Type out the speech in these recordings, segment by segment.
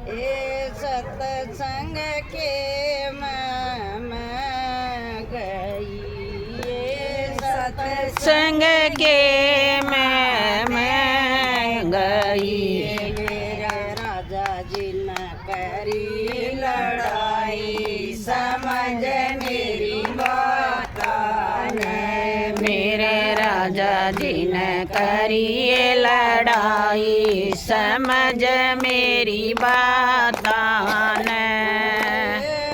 ये सत्संग के मैं गई, ये संग के मैं गई। मेरे राजा जी न करी लड़ाई, समझ मेरी बात ने। मेरे राजा जी ने करी लड़ाई, समझ मेरी बात ने।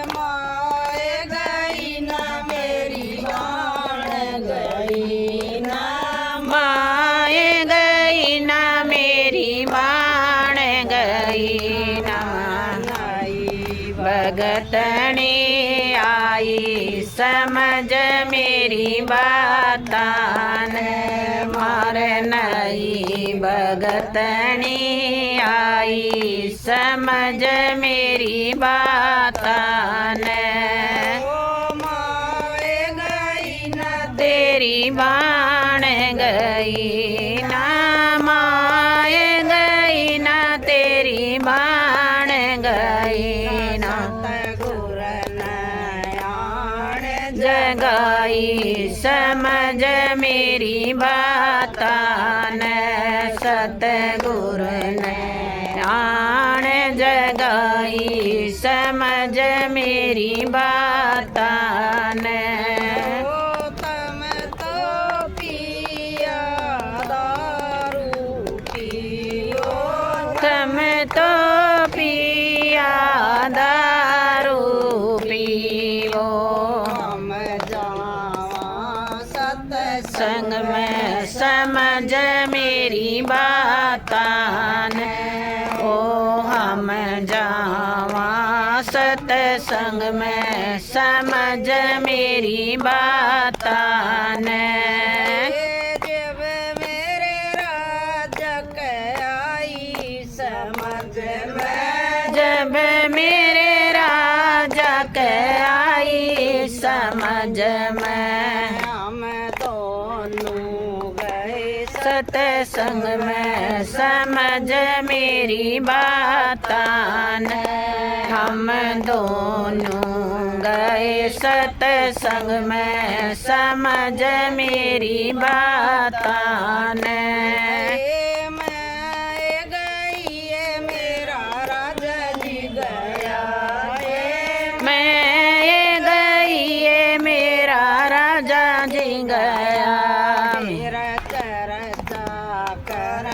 माए गई ना मेरी बाण गई ना, माए गई ना मेरी बाण गई ना। भगतनी आई समझ मेरी बात ने। मार नई भगतनी आई समझ मेरी बात ने। ओ माए गई ना तेरी बाण गई ना, माए गई ना तेरी बाण गई ना। गुर नयाण जगाई समझ मेरी बात ने। सतगुरु ने आण जगाई समझ मेरी बात ने। ओ तम तो पिया दारू पियो, तुम तो पिया दारू पियो। हम जावा संग में समझ मेरी बात ने। ओ हम जावा सतसंग में समझ मेरी बात ने। जब मेरे राजा के आई समझ में, जब मेरे राजा के आई समझ में। हम दोनों गए सतसंग में समझ मेरी बात ने। हम दोनों गए सतसंग में समझ मेरी बात ने। मैं गई ये मेरा राजा जी गया, ये मैं गई ये मेरा राजा जी गया। मेरा चर्चा कर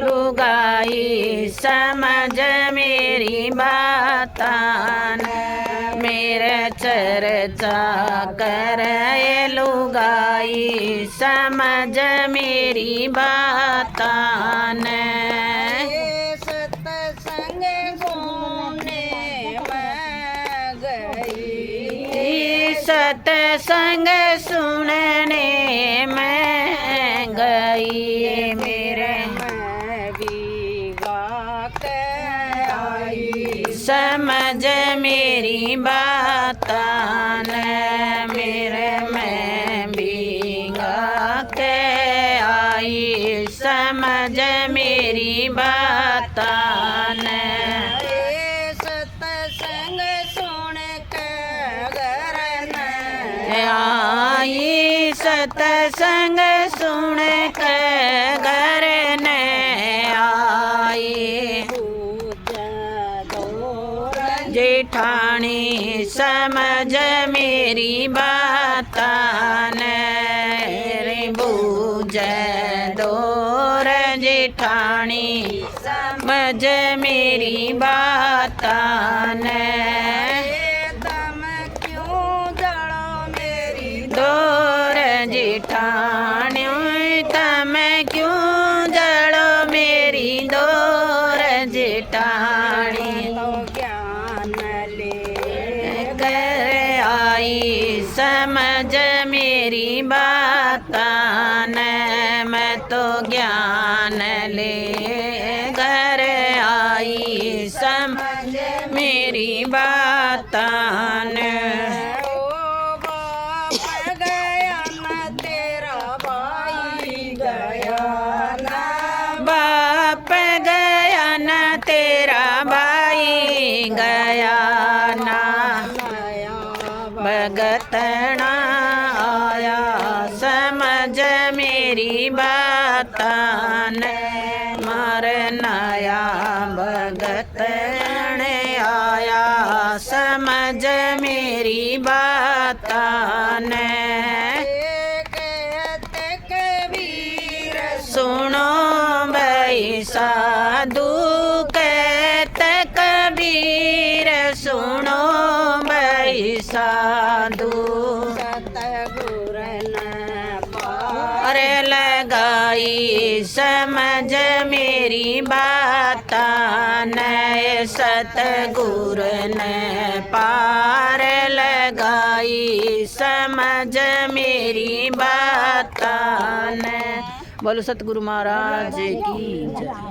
लुगाई समझ मेरी बात ने। मेरे चर्चा कर लुगाई समझ मेरी बात ने। सत्संग सुनने मैं गई, सतसंग सुनने मैं गई। मेरे मैं भी गा के आई, समझ मेरी बात ने। मेरे मैं भी गा के आई समझ मेरी बात ने। सत्संग सुन के घर में आई सतसंग सुन के घर ने आई। जेठानी समझ मेरी बात ने। बूझ दोर जेठानी समझ मेरी बात ने। तम क्यों जड़ो मेरी दोर जेठानी तम क्यों जड़ो मेरी दोर जेठानी। तो ज्ञान ले कर आई समझ मेरी बात ने। मैं तो ज्ञान ले घर आई समझ मेरी बात ने। ओ बाप गया न तेरा भाई गया ना, बाप गया न तेरा भाई गया ना नया भगतना आया समझ मेरी बात ने मार नया भगतन आया समझ मेरी बात ने कहते कबीर सुनो भाई साधु कहते कबीर सुनो भाई साधु सतगुर न अरे लगाई समझ मेरी बात ने सतगुर ने पार लगाई समझ मेरी बात ने। बोलो सतगुरु महाराज की जय।